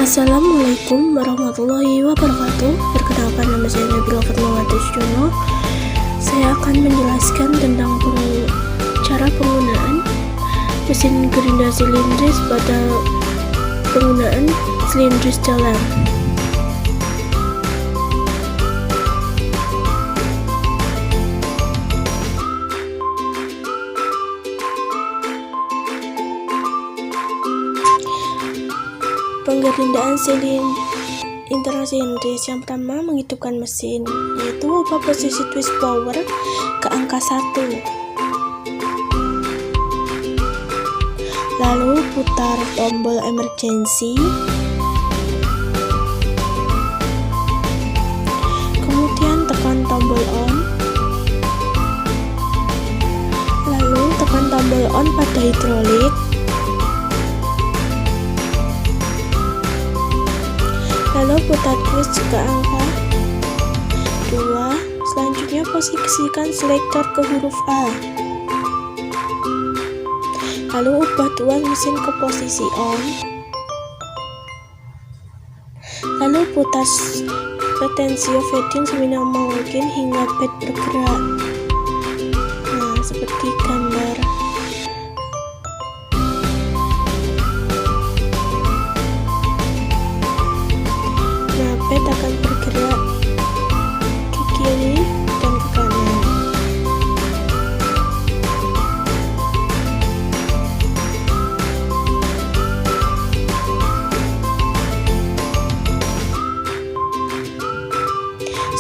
Assalamualaikum warahmatullahi wabarakatuh. Perkenalkan, nama saya Nabila Fatmawati Sujono. Saya akan menjelaskan tentang cara penggunaan mesin gerinda silindris pada penggunaan silindris jalan. Penggerindaan internal silindris. Yang pertama, menghidupkan mesin, yaitu ubah posisi twist power ke angka 1. Lalu putar tombol emergency. Kemudian tekan tombol on. Lalu tekan tombol on pada hidrolik. Lalu putar twist ke angka 2. Selanjutnya posisikan selektor ke huruf A. Lalu ubah tuang mesin ke posisi on. Lalu putar potensio fading seminimal mungkin hingga pad bergerak. Nah, seperti gambar. Pad akan bergerak ke kiri dan ke kanan.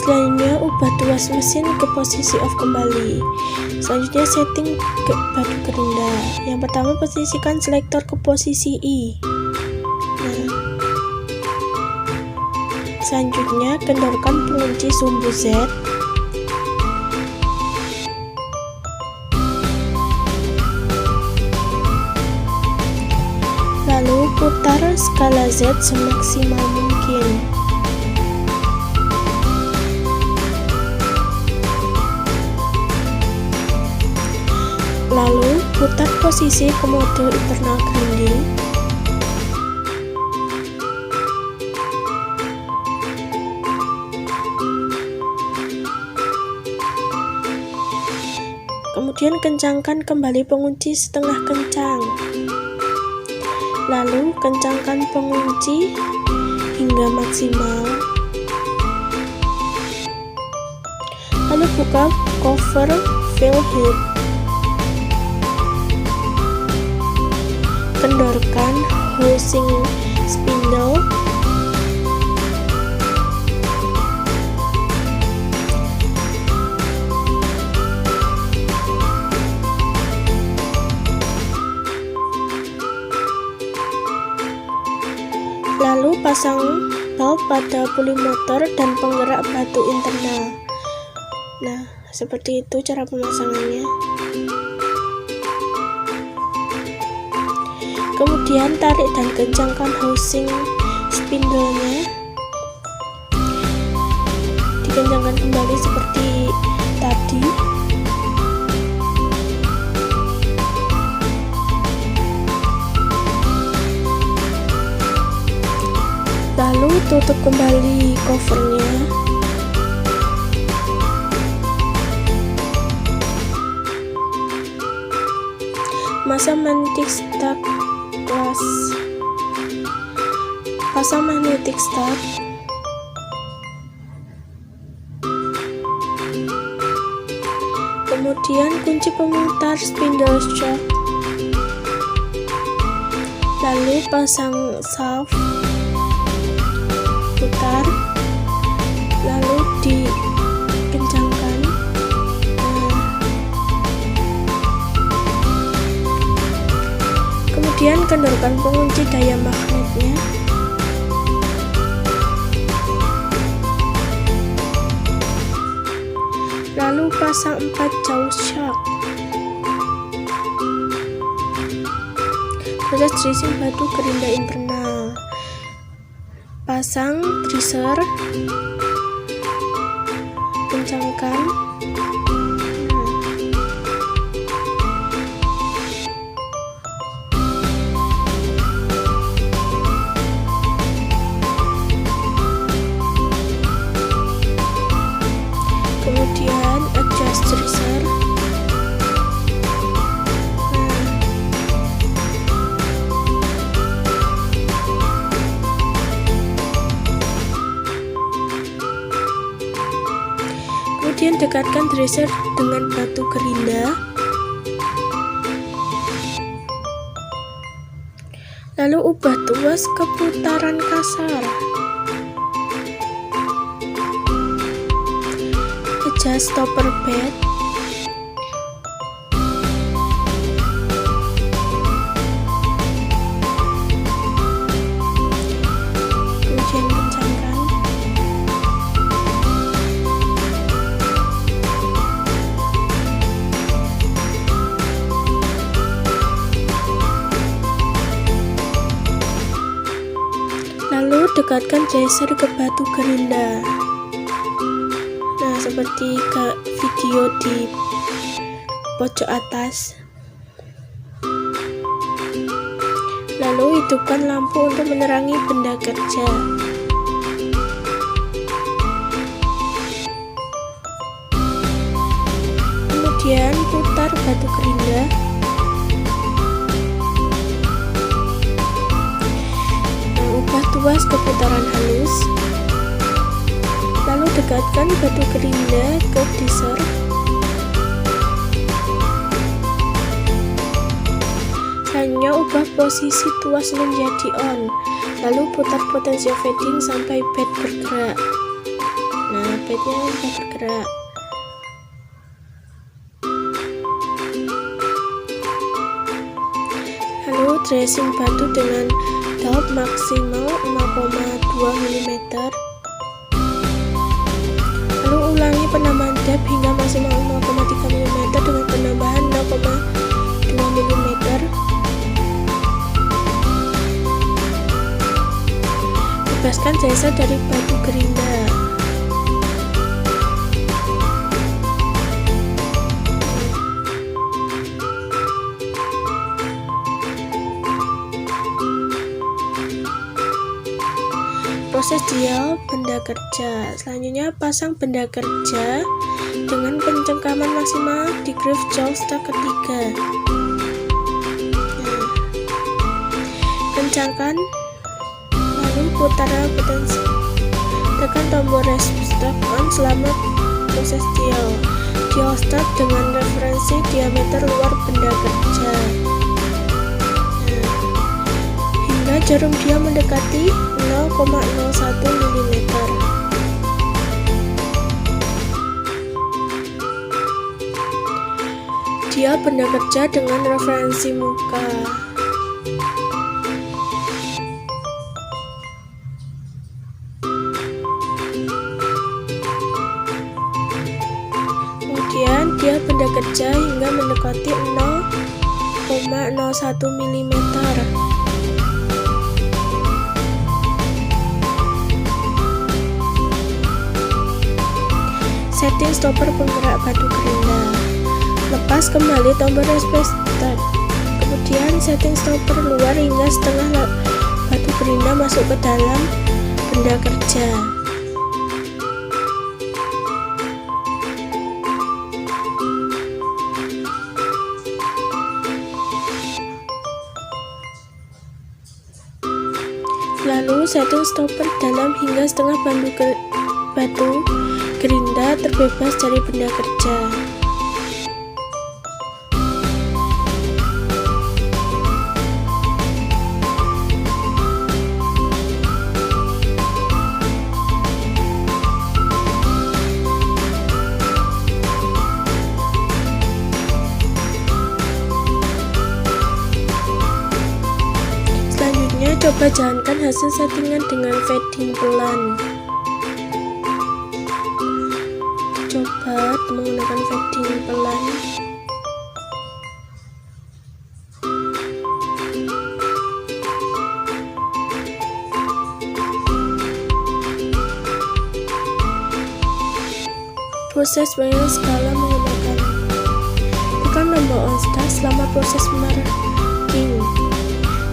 Selanjutnya ubah tuas mesin ke posisi off kembali. Selanjutnya setting ke batu gerinda. Yang pertama, posisikan selektor ke posisi I. Selanjutnya, kendorkan pengunci sumbu Z. Lalu putar skala Z semaksimal mungkin. Lalu putar posisi ke mode internal grinding. Kemudian kencangkan kembali pengunci setengah kencang. Lalu kencangkan pengunci hingga maksimal. Lalu buka cover valve head. Kendorkan housing spindle. Lalu pasang valve pada puli motor dan penggerak batu internal. Nah, seperti itu cara pemasangannya. Kemudian tarik dan kencangkan housing spindle-nya. Dikencangkan kembali seperti tadi. Lalu tutup kembali covernya. Pasang magnetic stud plus. Pasang magnetic stud. Kemudian kunci pemutar spindle shock. Lalu pasang shaft. Putar, lalu dikencangkan. Kemudian kendorkan pengunci daya magnetnya. Lalu pasang 4 jauh shock. Proses dressing batu gerinda internal. Pasang tracer, kencangkan. dekatkan dresser dengan batu gerinda. Lalu ubah tuas ke putaran kasar. Adjust stopper bed. Kemudian kencangkan. Lalu dekatkan dresser ke batu gerinda. Nah, seperti ke video di pojok atas. Lalu hidupkan lampu untuk menerangi benda kerja. Kemudian putar batu gerinda. Tuas ke putaran halus, lalu dekatkan batu gerinda ke teaser. Selanjutnya ubah posisi tuas menjadi on, lalu putar potential fading sampai bed bergerak. Nah, bednya sudah bergerak. Lalu dressing batu dengan daub maksimal 0,2 mm. Lalu ulangi penambahan depth hingga maksimal 0,3 mm dengan penambahan 0,2 mm. Bebaskan dresser dari batu gerinda. Proses dial benda kerja. Selanjutnya pasang benda kerja dengan pencengkaman maksimal di groove joystick ketiga. Nah, kencangkan, lalu putar potensi. Tekan tombol restart on selama proses dial. Dial start dengan referensi diameter luar benda kerja. Hingga jarum dial mendekati 0,01 mm. Dial benda kerja dengan referensi muka. Kemudian dial benda kerja hingga mendekati 0,01 mm. Setting stopper penggerak batu gerinda. Lepas kembali tombol reset start. Kemudian setting stopper luar hingga setengah batu gerinda masuk ke dalam benda kerja. Lalu setting stopper dalam hingga setengah batu gerinda terbebas dari benda kerja. Selanjutnya coba jalankan hasil settingan dengan fading pelan. Coba menggunakan fading pelan. Proses pengenalan skala menggunakan tekan tombol on start selama proses marking.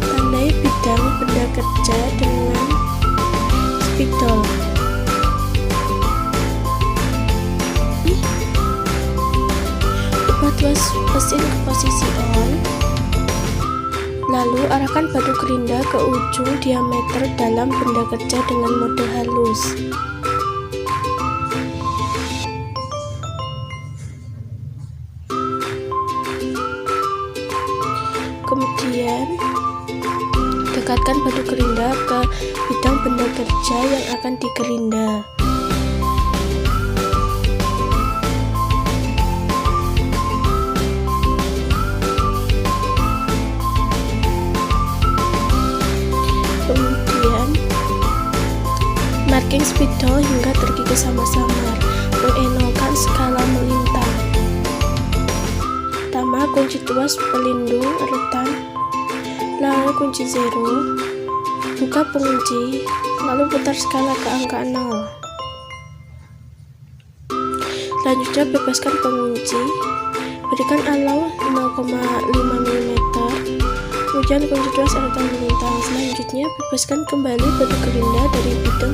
Tandai bidang benda kerja dengan spidol. Tuas mesin ke posisi on, lalu arahkan batu gerinda ke ujung diameter dalam benda kerja dengan mode halus. Kemudian dekatkan batu gerinda ke bidang benda kerja yang akan digerinda. Kemudian marking spidol hingga terkikis samar-samar. Mengenalkan skala melintang. Pertama, kunci tuas pelindung eretan, lalu kunci 0, buka pengunci, lalu putar skala ke angka 0. Selanjutnya bebaskan pengunci, berikan allow 0,5 mm, kemudian kunci tuas eretan melintang. Selanjutnya bebaskan kembali batu gerinda dari bidang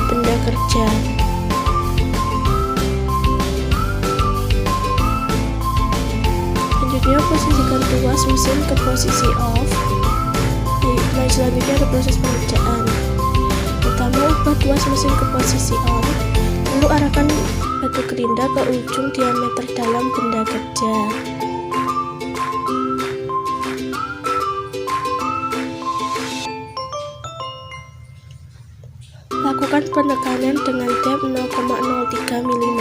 benda kerja. Selanjutnya posisikan tuas mesin ke posisi off. Selanjutnya ada proses pengerjaan. Pertama, ubah tuas mesin ke posisi on, lalu arahkan batu gerinda ke ujung diameter dalam benda kerja. Lakukan penekanan dengan depth 0,03 mm.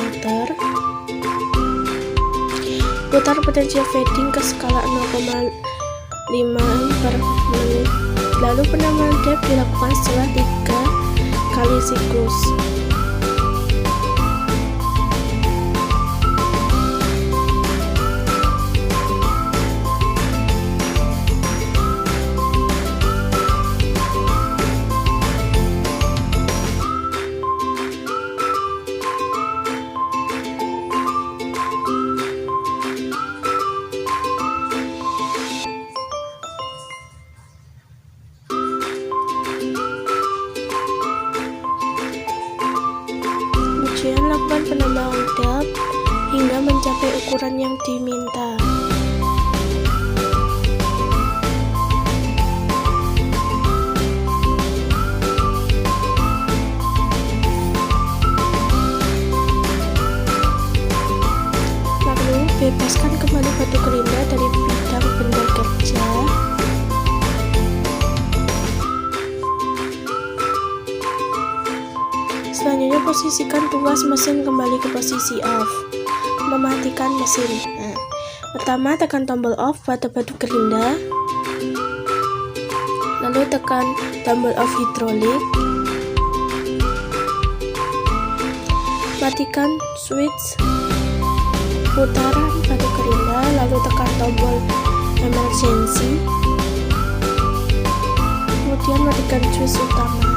Putar potential fading ke skala 0,5 per menit. Lalu penambahan depth dilakukan setelah 3 kali siklus. Kemudian lakukan penambahan depth hingga mencapai ukuran yang diminta. Lalu bebaskan kembali batu gerinda dari bidang benda kerja. Selanjutnya posisikan tuas mesin kembali ke posisi off. Mematikan mesin. Pertama, tekan tombol off pada batu gerinda, lalu tekan tombol off hidrolik. Matikan switch putaran batu gerinda, lalu tekan tombol emergency. Kemudian matikan switch utama.